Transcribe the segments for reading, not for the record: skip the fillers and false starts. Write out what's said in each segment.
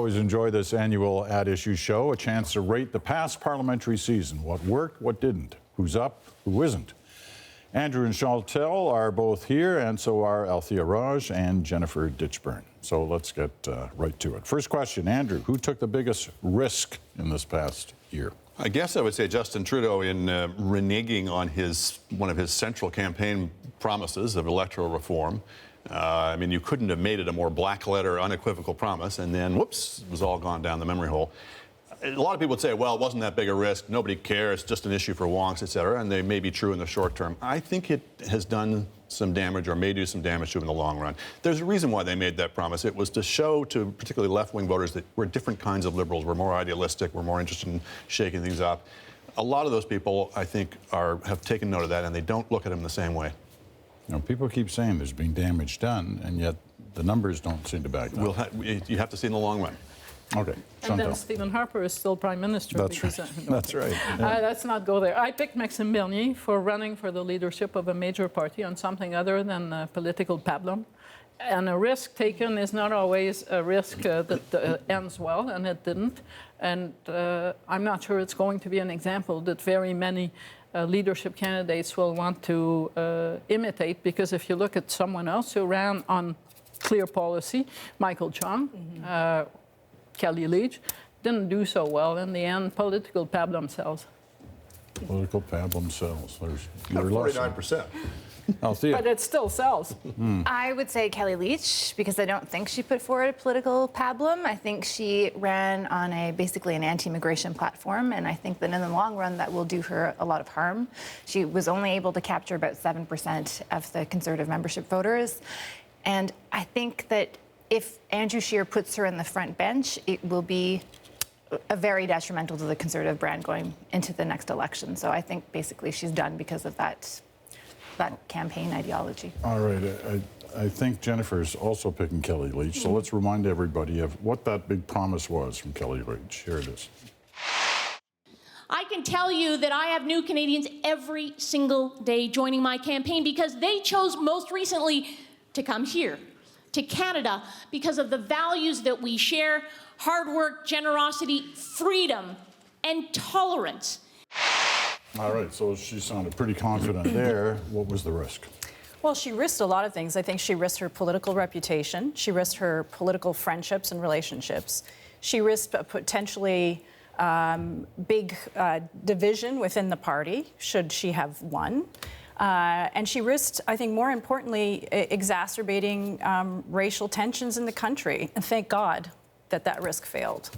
always enjoy this annual At Issue show, a chance to rate the past parliamentary season. What worked, what didn't, who's up, who isn't. Andrew and Chantal are both here, and so are Althea Raj and Jennifer Ditchburn. So let's get right to it. First question, Andrew, who took the biggest risk in this past year? I guess I would say Justin Trudeau in reneging on one of his central campaign promises of electoral reform. I mean, you couldn't have made it a more black-letter, unequivocal promise, and then, whoops, it was all gone down the memory hole. A lot of people would say, well, it wasn't that big a risk, nobody cares, just an issue for wonks, et cetera, and they may be true in the short term. I think it has done some damage, or may do some damage to him in the long run. There's a reason why they made that promise. It was to show to particularly left-wing voters that we're different kinds of liberals, we're more idealistic, we're more interested in shaking things up. A lot of those people, I think, have taken note of that, and they don't look at him the same way. You know, people keep saying there's been damage done, and yet the numbers don't seem to back that up. You have to see in the long run. Okay. And then Stephen Harper is still Prime Minister. That's right. That's right. Yeah. Let's not go there. I picked Maxime Bernier for running for the leadership of a major party on something other than political pablum. And a risk taken is not always a risk that ends well, and it didn't. And I'm not sure it's going to be an example that very many leadership candidates will want to imitate, because if you look at someone else who ran on clear policy, Michael Chung, Kelly Leach, didn't do so well. In the end, political pablum sells. Political pablum sells. There's 49%. Althea. But it still sells. I would say Kelly Leach, because I don't think she put forward a political pablum. I think she ran on basically an anti-immigration platform, and I think that in the long run that will do her a lot of harm. She was only able to capture about 7% of the Conservative membership voters, and I think that if Andrew Scheer puts her in the front bench, it will be very detrimental to the Conservative brand going into the next election. So I think basically she's done because of that campaign ideology. All right. I think Jennifer's also picking Kelly Leach. So let's remind everybody of what that big promise was from Kelly Leach. Here it is. I can tell you that I have new Canadians every single day joining my campaign because they chose most recently to come here, to Canada, because of the values that we share: hard work, generosity, freedom, and tolerance. All right, so she sounded pretty confident there. What was the risk? Well, she risked a lot of things. I think she risked her political reputation. She risked her political friendships and relationships. She risked a potentially big division within the party, should she have won. And she risked, I think more importantly, exacerbating racial tensions in the country. And thank God that risk failed.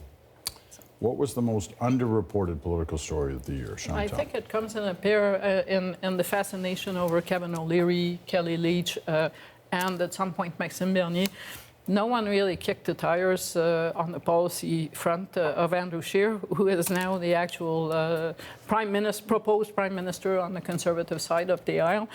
What was the most underreported political story of the year, Chantal? I think it comes in a pair in the fascination over Kevin O'Leary, Kelly Leach, and at some point Maxime Bernier. No one really kicked the tires on the policy front of Andrew Scheer, who is now the actual proposed Prime Minister on the Conservative side of the aisle.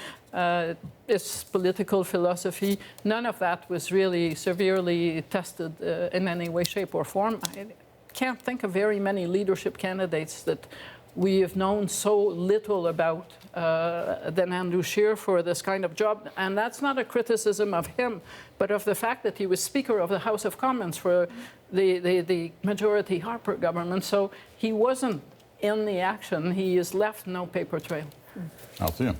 His political philosophy, none of that was really severely tested in any way, shape, or form. I can't think of very many leadership candidates that we have known so little about than Andrew Scheer for this kind of job. And that's not a criticism of him, but of the fact that he was Speaker of the House of Commons for the majority Harper government. So he wasn't in the action. He has left no paper trail. Althea.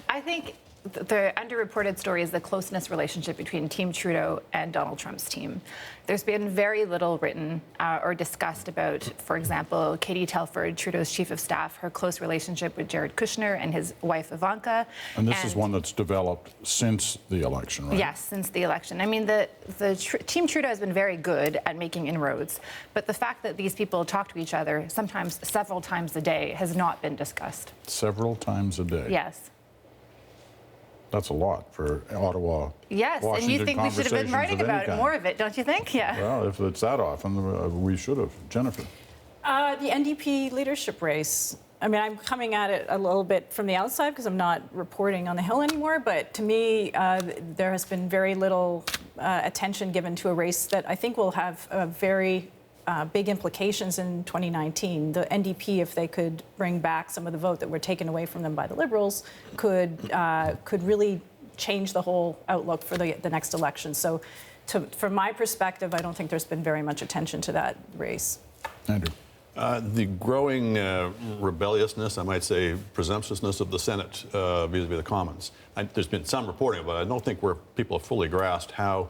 I think the underreported story is the closeness relationship between Team Trudeau and Donald Trump's team. There's been very little written or discussed about, for example, Katie Telford, Trudeau's chief of staff, her close relationship with Jared Kushner and his wife Ivanka. And this is one that's developed since the election, right? Yes, since the election. I mean, Team Trudeau has been very good at making inroads, but the fact that these people talk to each other sometimes several times a day has not been discussed. Several times a day? Yes. That's a lot for Ottawa. Yes, Washington, and you think we should have been writing about more of it, don't you think? Yeah. Well, if it's that often, we should have. Jennifer. The Ndp Leadership Race. I mean, I'm coming at it a little bit from the outside because I'm not reporting on the Hill anymore, but to me, there has been very little attention given to a race that I think will have a very big implications in 2019. The NDP, if they could bring back some of the vote that were taken away from them by the Liberals, could really change the whole outlook for the next election. So from my perspective, I don't think there's been very much attention to that race. Andrew. The growing rebelliousness, I might say presumptuousness of the Senate vis-a-vis the Commons. There's been some reporting, but I don't think where people have fully grasped how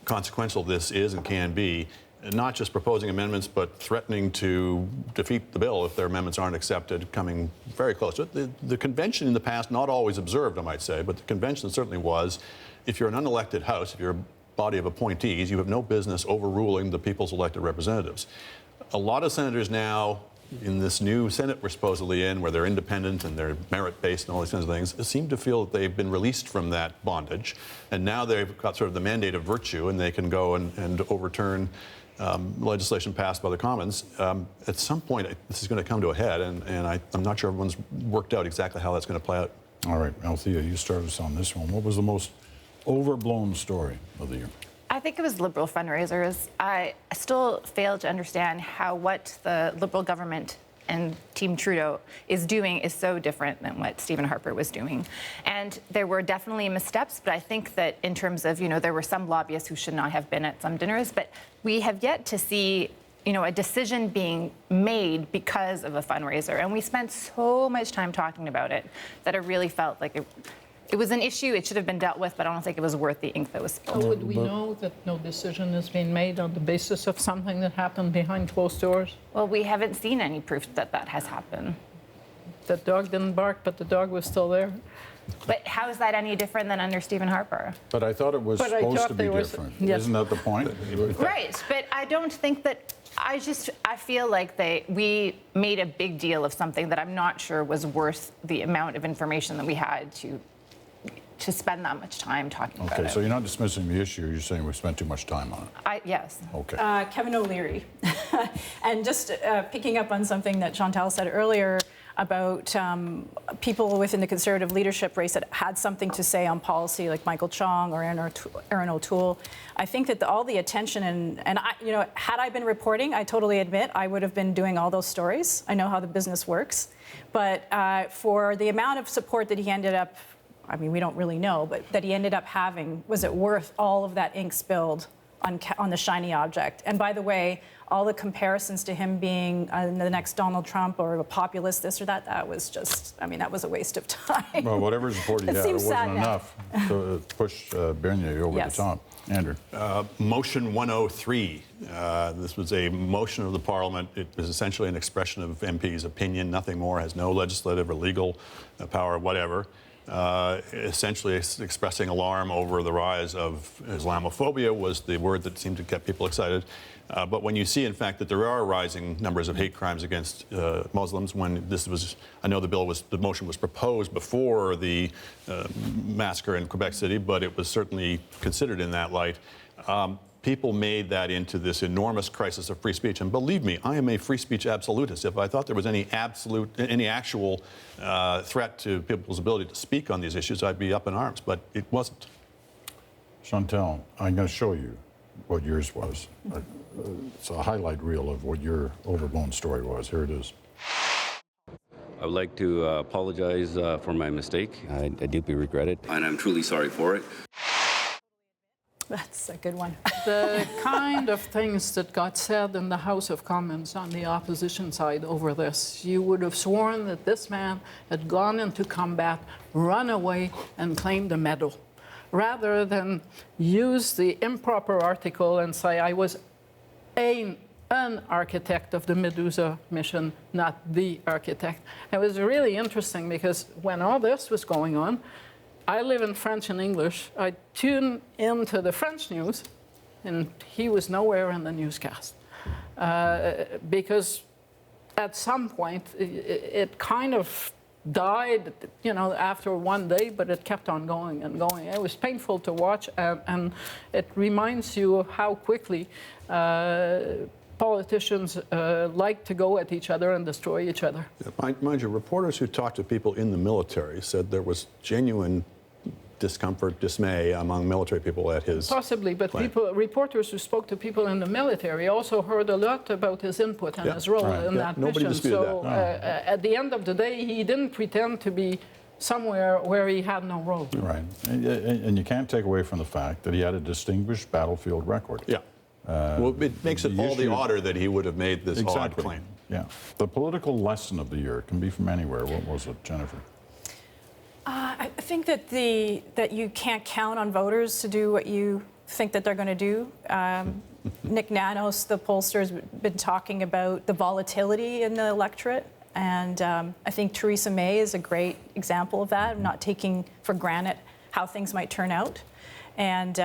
consequential this is and can be. Not just proposing amendments, but threatening to defeat the bill if their amendments aren't accepted, coming very close to it. The convention in the past, not always observed, I might say, but the convention certainly was, if you're an unelected House, if you're a body of appointees, you have no business overruling the people's elected representatives. A lot of senators now, in this new Senate we're supposedly in, where they're independent and they're merit-based and all these kinds of things, seem to feel that they've been released from that bondage. And now they've got sort of the mandate of virtue, and they can go and overturn legislation passed by the Commons. At some point, this is going to come to a head, and I'm not sure everyone's worked out exactly how that's going to play out. All right, Althea, you started us on this one. What was the most overblown story of the year? I think it was Liberal fundraisers. I still fail to understand how what the Liberal government and Team Trudeau is doing is so different than what Stephen Harper was doing. And there were definitely missteps, but I think that in terms of, there were some lobbyists who should not have been at some dinners, but we have yet to see, a decision being made because of a fundraiser. And we spent so much time talking about it that I really felt like it was an issue. It should have been dealt with, but I don't think it was worth the ink that was spilled. How would we know that no decision is being made on the basis of something that happened behind closed doors? Well, we haven't seen any proof that that has happened. The dog didn't bark, but the dog was still there. But how is that any different than under Stephen Harper? But I thought it was But I supposed thought to be there was- different. yes. Isn't that the point? Right, but I don't think that, I feel like we made a big deal of something that I'm not sure was worth the amount of information that we had to spend that much time talking about it. Okay, so you're not dismissing the issue, you're saying we spent too much time on it. Yes. Okay. Kevin O'Leary. And just picking up on something that Chantal said earlier about people within the Conservative leadership race that had something to say on policy, like Michael Chong or Aaron O'Toole. I think that all the attention and I, had I been reporting, I totally admit I would have been doing all those stories. I know how the business works. But for the amount of support that he ended up, I mean, we don't really know, but that he ended up having, was it worth all of that ink spilled on the shiny object? And by the way, all the comparisons to him being the next Donald Trump or a populist, this or that, that was just, I mean, that was a waste of time. Well, whatever support he had, it seems sad wasn't now. enough to push Bernier over Yes. the top. Andrew. Motion 103. This was a motion of the Parliament. It was essentially an expression of MP's opinion, nothing more, has no legislative or legal power, whatever. Essentially expressing alarm over the rise of Islamophobia was the word that seemed to get people excited. But when you see, in fact, that there are rising numbers of hate crimes against Muslims, when this was, I know the motion was proposed before the massacre in Quebec City, but it was certainly considered in that light. People made that into this enormous crisis of free speech. And believe me, I am a free speech absolutist. If I thought there was any actual threat to people's ability to speak on these issues, I'd be up in arms, but it wasn't. Chantal, I'm going to show you what yours was. It's a highlight reel of what your overblown story was. Here it is. I would like to apologize for my mistake. I deeply regret it, and I'm truly sorry for it. That's a good one. The kind of things that got said in the House of Commons on the opposition side over this, you would have sworn that this man had gone into combat, run away, and claimed a medal, rather than use the improper article and say, I was an architect of the Medusa mission, not the architect. It was really interesting because when all this was going on, I live in French and English. I tuned into the French news, and he was nowhere in the newscast. Because at some point, it kind of died, after one day, but it kept on going and going. It was painful to watch, and it reminds you of how quickly politicians like to go at each other and destroy each other. Mind you, reporters who talked to people in the military said there was genuine discomfort, dismay among military people at his Possibly, but claim. reporters who spoke to people in the military also heard a lot about his input and Yeah, his role right. in Yeah, that nobody mission. disputed So that. at the end of the day, he didn't pretend to be somewhere where he had no role. Right. And you can't take away from the fact that he had a distinguished battlefield record. Yeah. Well, it makes it all the odder that he would have made this odd Exactly. claim. Yeah. The political lesson of the year can be from anywhere. What was it, Jennifer? I think that you can't count on voters to do what you think that they're going to do. Nick Nanos, the pollster, has been talking about the volatility in the electorate. And I think Theresa May is a great example of that, not taking for granted how things might turn out. And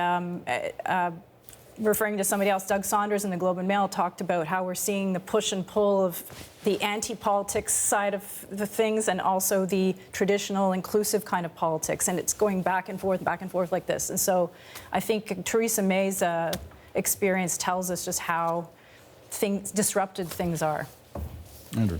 referring to somebody else, Doug Saunders in the Globe and Mail talked about how we're seeing the push and pull of the anti-politics side of the things and also the traditional inclusive kind of politics. And it's going back and forth like this. And so I think Theresa May's experience tells us just how disrupted things are. Andrew.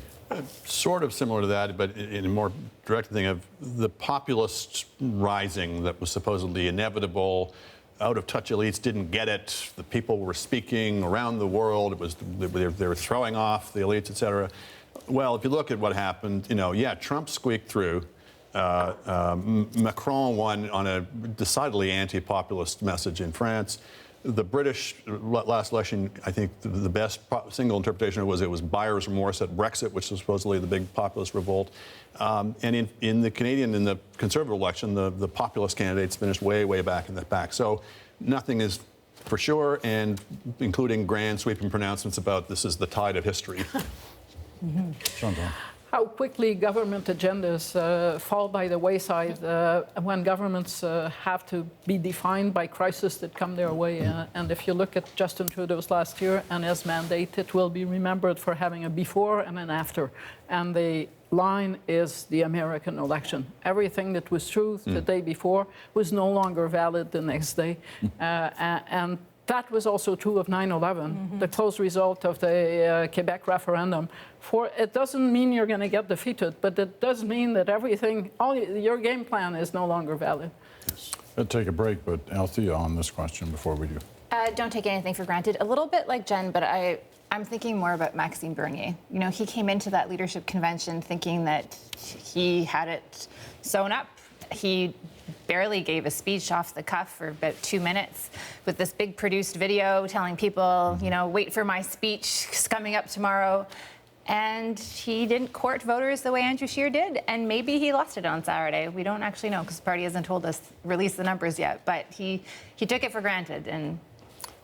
Sort of similar to that, but in a more direct thing of the populist rising that was supposedly inevitable. Out-of-touch elites didn't get it. The people were speaking around the world. It was they were throwing off the elites, et cetera. Well, if you look at what happened, yeah, Trump squeaked through. Macron won on a decidedly anti-populist message in France. The British last election, I think the best single interpretation was it was buyer's remorse at Brexit, which was supposedly the big populist revolt. And in the Canadian, in the Conservative election, the populist candidates finished way, way back in the back. So nothing is for sure, and including grand sweeping pronouncements about this is the tide of history. How quickly government agendas fall by the wayside when governments have to be defined by crises that come their way. And if you look at Justin Trudeau's last year and his mandate, it will be remembered for having a before and an after. And the line is the American election. Everything that was true the day before was no longer valid the next day. And that was also true of 9/11, the close result of the Quebec referendum. It doesn't mean you're going to get defeated, but it does mean that your game plan is no longer valid. Yes. Let's take a break, but Althea on this question before we do. Don't take anything for granted. A little bit like Jen, but I'm thinking more about Maxime Bernier. He came into that leadership convention thinking that he had it sewn up. He barely gave a speech off the cuff for about 2 minutes with this big produced video telling people, wait for my speech, it's coming up tomorrow. And he didn't court voters the way Andrew Scheer did, and maybe he lost it on Saturday. We don't actually know because the party hasn't told us, release the numbers yet, but he took it for granted. And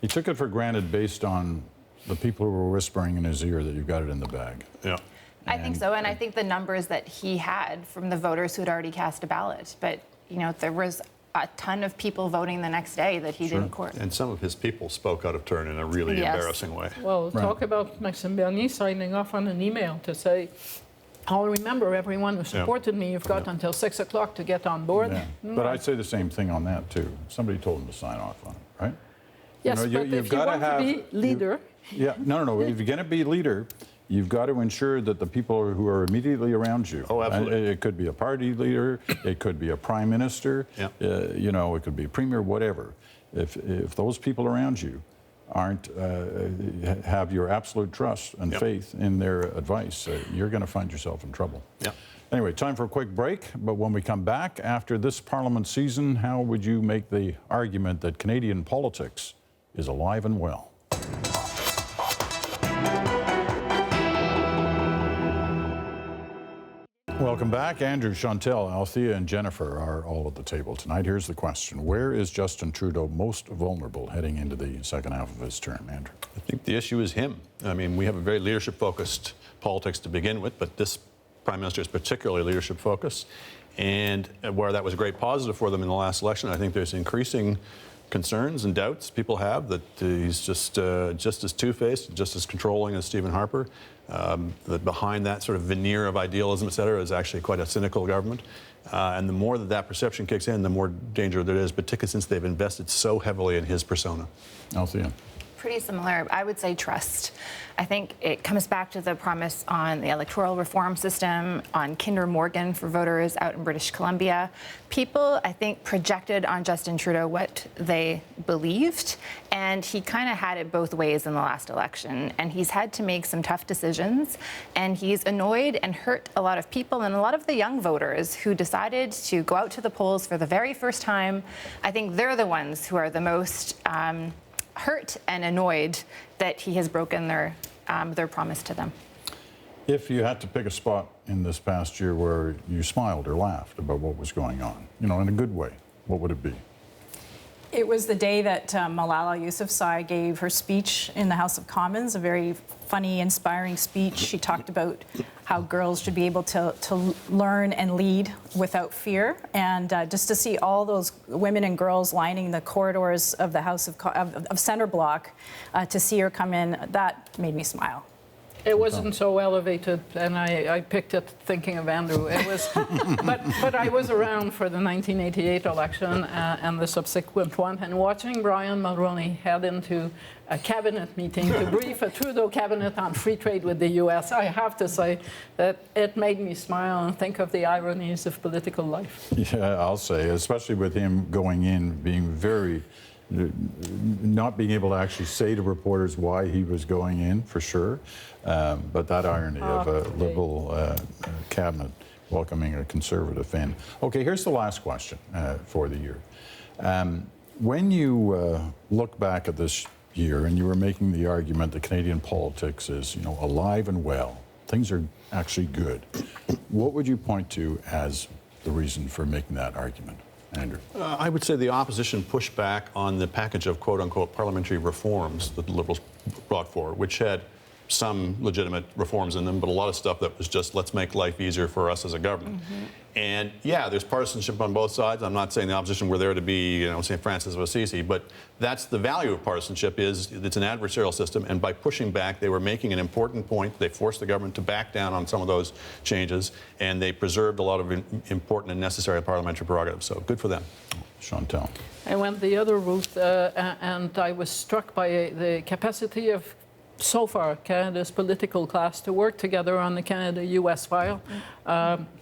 he took it for granted based on the people who were whispering in his ear that you've got it in the bag. Yeah. I think so, and I think the numbers that he had from the voters who had already cast a ballot, but there was a ton of people voting the next day that he didn't court. And some of his people spoke out of turn in a really embarrassing way. Well, talk about Maxime Bernier signing off on an email to say, I'll remember everyone who supported me. You've got until 6 o'clock to get on board. Yeah. But I'd say the same thing on that, too. Somebody told him to sign off on it, right? Yes, but if you want to be leader... No. If you're going to be leader, you've got to ensure that the people who are immediately around you. Oh, absolutely. It could be a party leader, it could be a prime minister, it could be a premier, whatever. If those people around you aren't have your absolute trust and faith in their advice, you're going to find yourself in trouble. Yeah. Anyway, time for a quick break. But when we come back after this Parliament season, how would you make the argument that Canadian politics is alive and well? Welcome back. Andrew, Chantal, Althea, and Jennifer are all at the table tonight. Here's the question. Where is Justin Trudeau most vulnerable heading into the second half of his term, Andrew? I think the issue is him. I mean, we have a very leadership-focused politics to begin with, but this Prime Minister is particularly leadership-focused. And where that was a great positive for them in the last election, I think there's increasing concerns and doubts people have that he's just as two-faced, just as controlling as Stephen Harper. That behind that sort of veneer of idealism, et cetera, is actually quite a cynical government. And the more that perception kicks in, the more danger there is, particularly since they've invested so heavily in his persona. Althea. Pretty similar. I would say trust. I think it comes back to the promise on the electoral reform system, on Kinder Morgan for voters out in British Columbia. People, I think, projected on Justin Trudeau what they believed, and he kind of had it both ways in the last election. And he's had to make some tough decisions, and he's annoyed and hurt a lot of people and a lot of the young voters who decided to go out to the polls for the very first time. I think they're the ones who are the most hurt and annoyed that he has broken their promise to them. If you had to pick a spot in this past year where you smiled or laughed about what was going on, in a good way, what would it be? It was the day that Malala Yousafzai gave her speech in the House of Commons, a very funny, inspiring speech. She talked about how girls should be able to learn and lead without fear. And just to see all those women and girls lining the corridors of the House of Centre Block to see her come in, that made me smile. It wasn't so elevated, and I picked it thinking of Andrew. It was, but I was around for the 1988 election and the subsequent one, and watching Brian Mulroney head into a cabinet meeting to brief a Trudeau cabinet on free trade with the U.S., I have to say that it made me smile and think of the ironies of political life. Yeah, I'll say, especially with him going in, being very, not being able to actually say to reporters why he was going in, for sure. But that irony of a Liberal cabinet welcoming a Conservative in. Okay, here's the last question for the year. When you look back at this year and you were making the argument that Canadian politics is, alive and well, things are actually good, what would you point to as the reason for making that argument? Andrew? I would say the opposition pushed back on the package of quote-unquote parliamentary reforms that the Liberals brought forward, which had some legitimate reforms in them, but a lot of stuff that was just, let's make life easier for us as a government. Mm-hmm. And yeah, there's partisanship on both sides. I'm not saying the opposition were there to be, St. Francis of Assisi, but that's the value of partisanship, is it's an adversarial system, and by pushing back, they were making an important point. They forced the government to back down on some of those changes, and they preserved a lot of important and necessary parliamentary prerogatives. So good for them. Chantal? I went the other route, and I was struck by the capacity of so far Canada's political class to work together on the Canada-US file.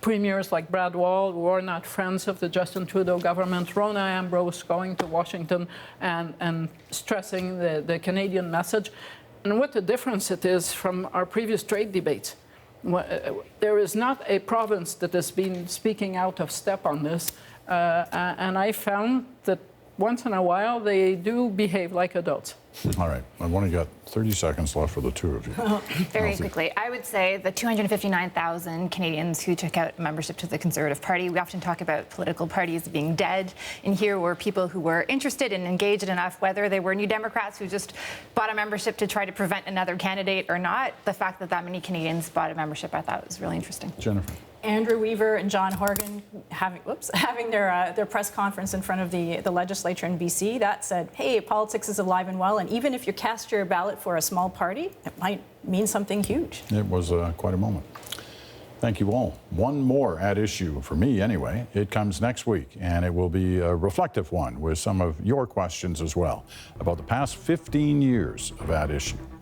Premiers like Brad Wall, who are not friends of the Justin Trudeau government, Rona Ambrose going to Washington and stressing the Canadian message. And what a difference it is from our previous trade debates. There is not a province that has been speaking out of step on this. And I found that once in a while they do behave like adults. All right, I've only got 30 seconds left for the two of you. Very quickly, I would say the 259,000 Canadians who took out membership to the Conservative Party. We often talk about political parties being dead, and here were people who were interested and engaged enough, whether they were New Democrats who just bought a membership to try to prevent another candidate or not. The fact that many Canadians bought a membership, I thought was really interesting. Jennifer? Andrew Weaver and John Horgan having their press conference in front of the legislature in BC, that said, hey, politics is alive and well, and even if you cast your ballot for a small party, it might mean something huge. It was quite a moment. Thank you all. One more at issue, for me anyway. It comes next week, and it will be a reflective one with some of your questions as well about the past 15 years of at issue.